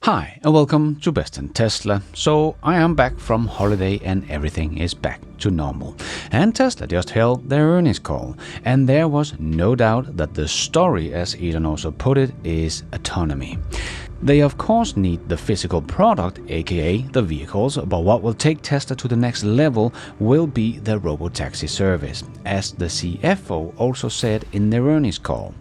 Hi and welcome to Best in Tesla. So I am back from holiday and everything is back to normal. And Tesla just held their earnings call, and there was no doubt that the story, as Elon also put it, is autonomy. They of course need the physical product, aka the vehicles, but what will take Tesla to the next level will be the Robotaxi service, as the CFO also said in their earnings call.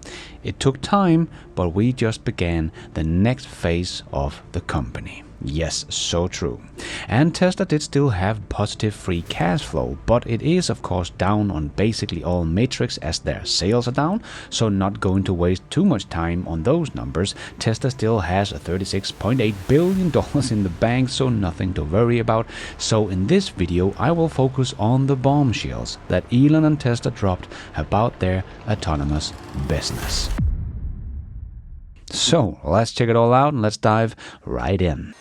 It took time, but we just began the next phase of the company. Yes, so true. And Tesla did still have positive free cash flow, but it is of course down on basically all metrics as their sales are down, so not going to waste too much time on those numbers. Tesla still has $36.8 billion in the bank, so nothing to worry about. So in this video I will focus on the bombshells that Elon and Tesla dropped about their autonomous business. So let's check it all out and let's dive right in.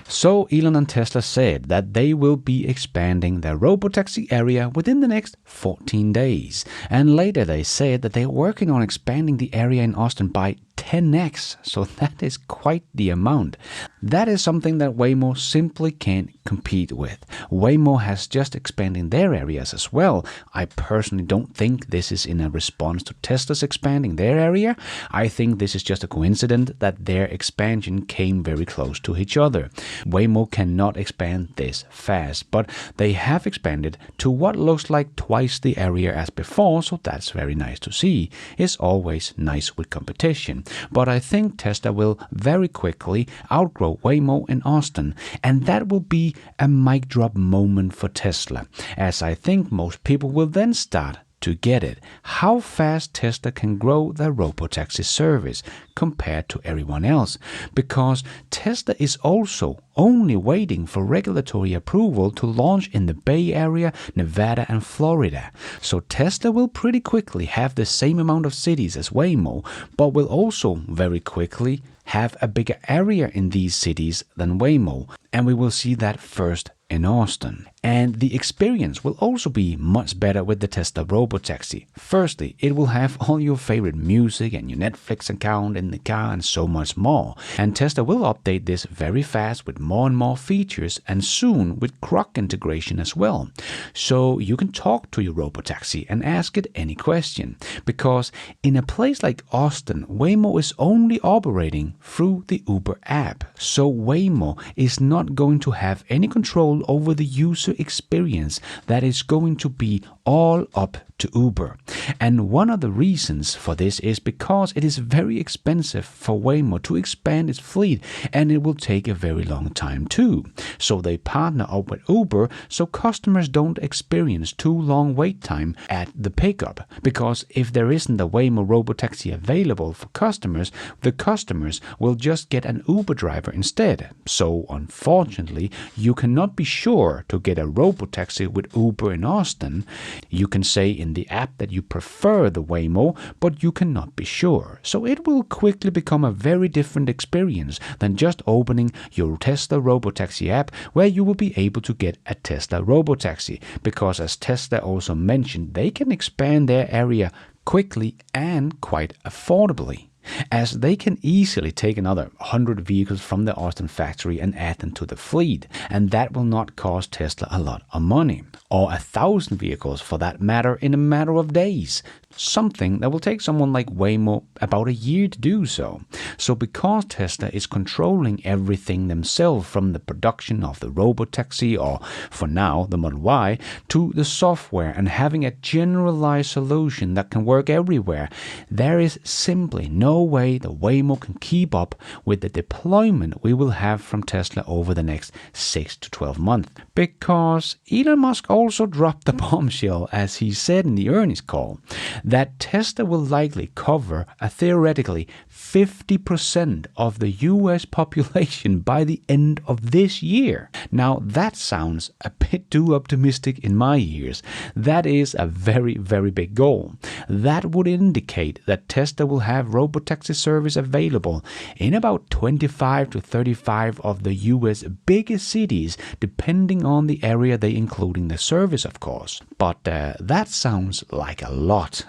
So Elon and Tesla said that they will be expanding their Robotaxi area within the next 14 days. And later they said that they are working on expanding the area in Austin by 10x, so that is quite the amount. That is something that Waymo simply can't compete with. Waymo has just expanded their areas as well. I personally don't think this is in a response to Tesla's expanding their area. I think this is just a coincidence that their expansion came very close to each other. Waymo cannot expand this fast, but they have expanded to what looks like twice the area as before, so that's very nice to see. It's always nice with competition. But I think Tesla will very quickly outgrow Waymo in Austin, and that will be a mic drop moment for Tesla, as I think most people will then start to get it, how fast Tesla can grow their Robotaxi service compared to everyone else, because Tesla is also only waiting for regulatory approval to launch in the Bay Area, Nevada and Florida. So Tesla will pretty quickly have the same amount of cities as Waymo, but will also very quickly have a bigger area in these cities than Waymo, and we will see that first in Austin. And the experience will also be much better with the Tesla Robotaxi. Firstly, it will have all your favorite music and your Netflix account in the car and so much more. And Tesla will update this very fast with more and more features, and soon with Grok integration as well. So you can talk to your Robotaxi and ask it any question. Because in a place like Austin, Waymo is only operating through the Uber app. So Waymo is not going to have any control over the user experience. That is going to be all up to Uber. And one of the reasons for this is because it is very expensive for Waymo to expand its fleet, and it will take a very long time too. So they partner up with Uber so customers don't experience too long wait time at the pickup, because if there isn't a Waymo Robotaxi available for customers, the customers will just get an Uber driver instead. So unfortunately, you cannot be sure to get a Robotaxi with Uber in Austin. You can say in the app that you prefer the Waymo, but you cannot be sure. So it will quickly become a very different experience than just opening your Tesla Robotaxi app, where you will be able to get a Tesla Robotaxi, because as Tesla also mentioned, they can expand their area quickly and quite affordably, as they can easily take another 100 vehicles from the Austin factory and add them to the fleet, and that will not cost Tesla a lot of money, or 1,000 vehicles for that matter in a matter of days, something that will take someone like Waymo about a year to do so. So because Tesla is controlling everything themselves, from the production of the Robotaxi, or for now the Model Y, to the software, and having a generalized solution that can work everywhere, there is simply no way the Waymo can keep up with the deployment we will have from Tesla over the next 6 to 12 months. Because Elon Musk also dropped the bombshell, as he said in the earnings call. that Tesla will likely cover a theoretically 50% of the US population by the end of this year. Now that sounds a bit too optimistic in my ears. That is a very, very big goal. That would indicate that Tesla will have robotaxi service available in about 25 to 35 of the US biggest cities, depending on the area they include in the service, of course. But that sounds like a lot.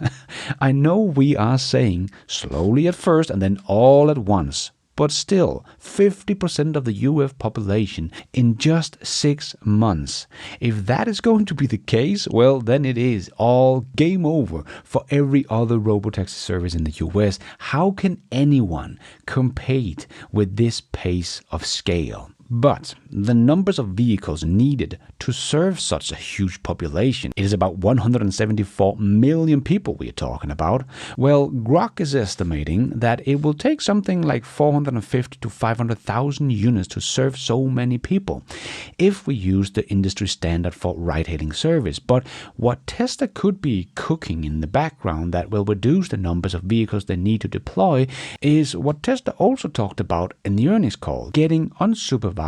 I know we are saying slowly at first and then all at once. But still, 50% of the US population in just 6 months. If that is going to be the case, well, then it is all game over for every other robotaxi service in the US. How can anyone compete with this pace of scale? But the numbers of vehicles needed to serve such a huge population, it is about 174 million people we are talking about. Well, Grok is estimating that it will take something like 450 to 500,000 units to serve so many people if we use the industry standard for ride-hailing service. But what Tesla could be cooking in the background that will reduce the numbers of vehicles they need to deploy is what Tesla also talked about in the earnings call, getting unsupervised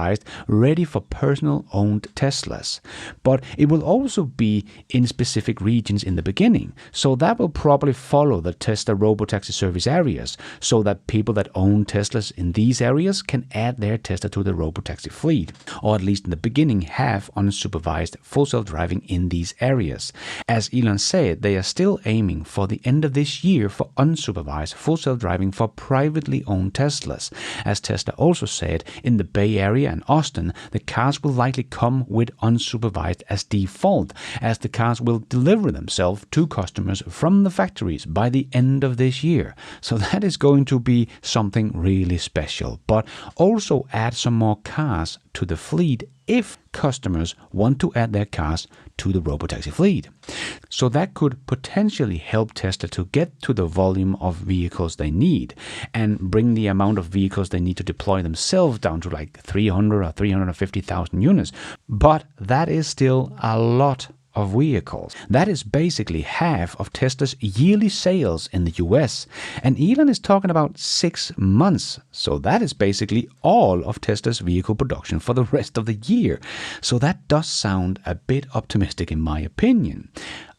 ready for personal owned Teslas. But it will also be in specific regions in the beginning. So that will probably follow the Tesla robotaxi service areas so that people that own Teslas in these areas can add their Tesla to the robotaxi fleet, or at least in the beginning have unsupervised full self-driving in these areas. As Elon said, they are still aiming for the end of this year for unsupervised full self-driving for privately owned Teslas. As Tesla also said, in the Bay Area and Austin, the cars will likely come with unsupervised as default, as the cars will deliver themselves to customers from the factories by the end of this year. So that is going to be something really special, but also add some more cars to the fleet if customers want to add their cars to the robotaxi fleet. So that could potentially help Tesla to get to the volume of vehicles they need and bring the amount of vehicles they need to deploy themselves down to like 300 or 350,000 units. But that is still a lot of vehicles. That is basically half of Tesla's yearly sales in the US. And Elon is talking about 6 months. So that is basically all of Tesla's vehicle production for the rest of the year. So that does sound a bit optimistic in my opinion.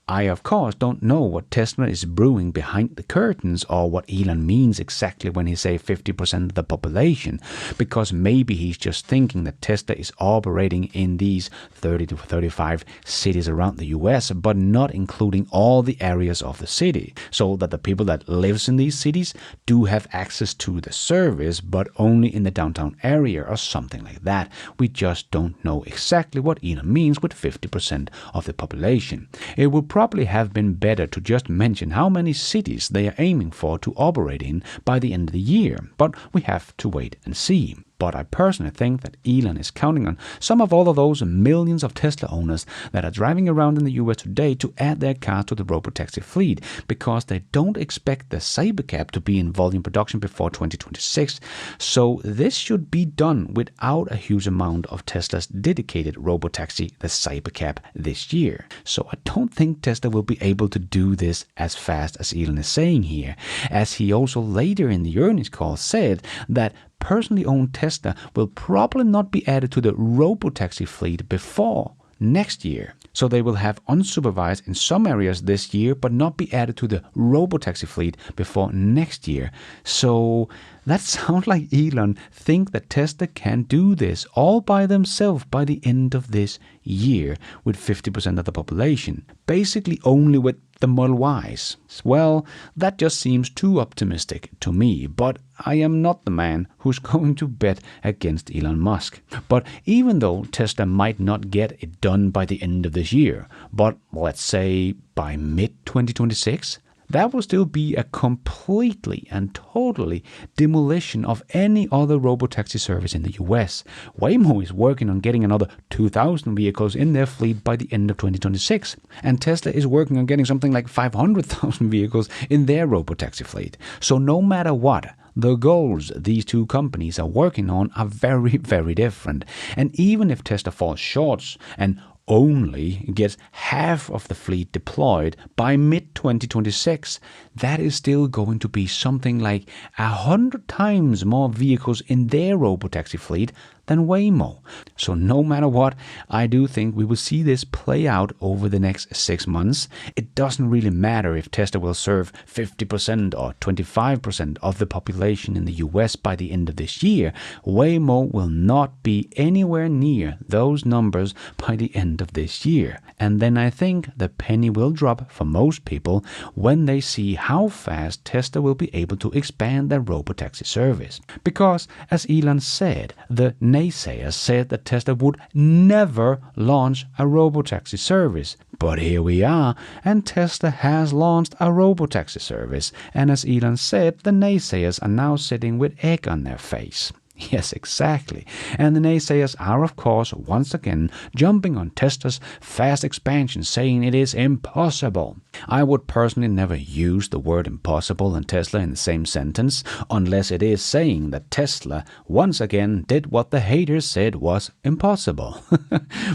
I, of course, don't know what Tesla is brewing behind the curtains or what Elon means exactly when he says 50% of the population, because maybe he's just thinking that Tesla is operating in these 30 to 35 cities around the US, but not including all the areas of the city, so that the people that lives in these cities do have access to the service, but only in the downtown area or something like that. We just don't know exactly what Elon means with 50% of the population. It would probably have been better to just mention how many cities they are aiming for to operate in by the end of the year, but we have to wait and see. But I personally think that Elon is counting on some of all of those millions of Tesla owners that are driving around in the US today to add their cars to the robotaxi fleet, because they don't expect the Cybercab to be in volume production before 2026. So this should be done without a huge amount of Tesla's dedicated robotaxi, the Cybercab, this year. So I don't think Tesla will be able to do this as fast as Elon is saying here, as he also later in the earnings call said that personally owned Tesla will probably not be added to the robotaxi fleet before next year. So they will have unsupervised in some areas this year, but not be added to the robotaxi fleet before next year. So that sounds like Elon think that Tesla can do this all by themselves by the end of this year with 50% of the population, basically only with the Model Ys. Well, that just seems too optimistic to me, but I am not the man who's going to bet against Elon Musk. But even though Tesla might not get it done by the end of this year, but let's say by mid-2026, that will still be a completely and totally demolition of any other robotaxi service in the US. Waymo is working on getting another 2,000 vehicles in their fleet by the end of 2026. And Tesla is working on getting something like 500,000 vehicles in their robotaxi fleet. So no matter what, the goals these two companies are working on are very, very different. And even if Tesla falls short and only gets half of the fleet deployed by mid-2026, that is still going to be something like 100 times more vehicles in their robotaxi fleet than Waymo. So no matter what, I do think we will see this play out over the next 6 months. It doesn't really matter if Tesla will serve 50% or 25% of the population in the US by the end of this year. Waymo will not be anywhere near those numbers by the end of this year. And then I think the penny will drop for most people when they see how fast Tesla will be able to expand their robotaxi service. Because, as Elon said, the naysayers said that Tesla would never launch a robotaxi service. But here we are, and Tesla has launched a robotaxi service. And as Elon said, the naysayers are now sitting with egg on their face. Yes, exactly. And the naysayers are, of course, once again jumping on Tesla's fast expansion, saying it is impossible. I would personally never use the word impossible and Tesla in the same sentence, unless it is saying that Tesla once again did what the haters said was impossible.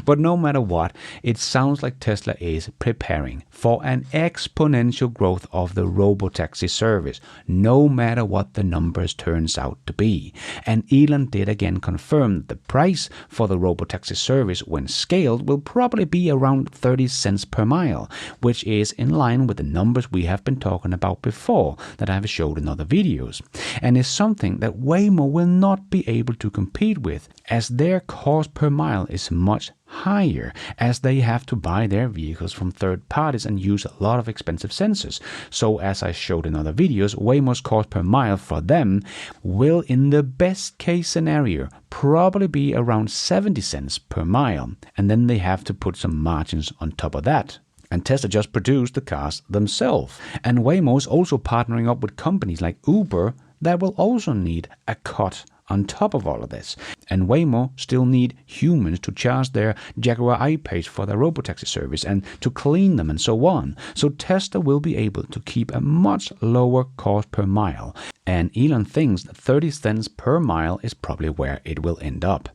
But no matter what, it sounds like Tesla is preparing for an exponential growth of the robotaxi service, no matter what the numbers turns out to be. And Elon did again confirm that the price for the robotaxi service when scaled will probably be around 30 cents per mile, which is in line with the numbers we have been talking about before that I've showed in other videos, and is something that Waymo will not be able to compete with, as their cost per mile is much higher, as they have to buy their vehicles from third parties and use a lot of expensive sensors. So as I showed in other videos, Waymo's cost per mile for them will, in the best case scenario, probably be around 70 cents per mile, and then they have to put some margins on top of that. And Tesla just produced the cars themselves, and Waymo's also partnering up with companies like Uber that will also need a cut on top of all of this. And Waymo still need humans to charge their Jaguar I-Pace for their robotaxi service and to clean them and so on. So Tesla will be able to keep a much lower cost per mile. And Elon thinks that 30 cents per mile is probably where it will end up.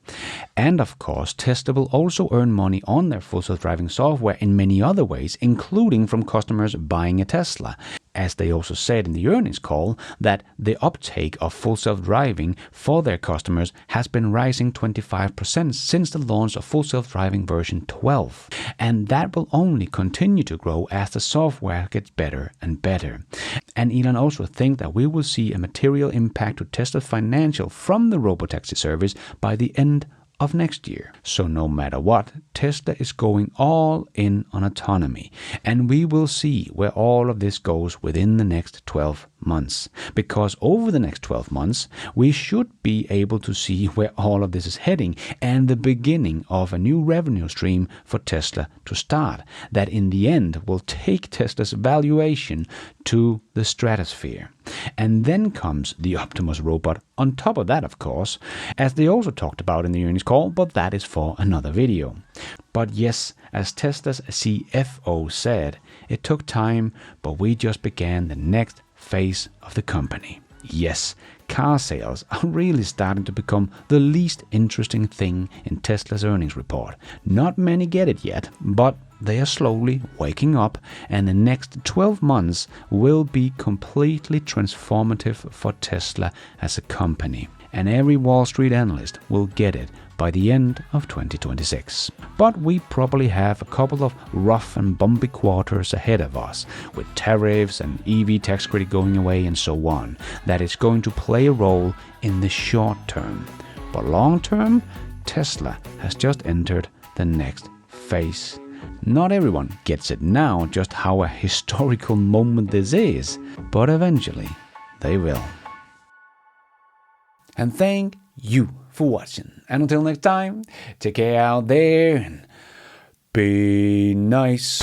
And of course, Tesla will also earn money on their full self-driving software in many other ways, including from customers buying a Tesla. As they also said in the earnings call, that the uptake of full self-driving for their customers has been rising 25% since the launch of full self-driving version 12. And that will only continue to grow as the software gets better and better. And Elon also thinks that we will see a material impact to Tesla's financial from the robotaxi service by the end of next year. So no matter what, Tesla is going all in on autonomy, and we will see where all of this goes within the next 12 months. Because over the next 12 months, we should be able to see where all of this is heading and the beginning of a new revenue stream for Tesla to start, that in the end will take Tesla's valuation to the stratosphere. And then comes the Optimus robot on top of that, of course, as they also talked about in the earnings call, but that is for another video. But yes, as Tesla's CFO said, it took time, but we just began the next phase of the company. Yes, car sales are really starting to become the least interesting thing in Tesla's earnings report. Not many get it yet, but they are slowly waking up, and the next 12 months will be completely transformative for Tesla as a company. And every Wall Street analyst will get it by the end of 2026. But we probably have a couple of rough and bumpy quarters ahead of us, with tariffs and EV tax credit going away and so on, that is going to play a role in the short term. But long term, Tesla has just entered the next phase. Not everyone gets it now, just how a historical moment this is, but eventually they will. And thank you for watching. And until next time, take care out there and be nice.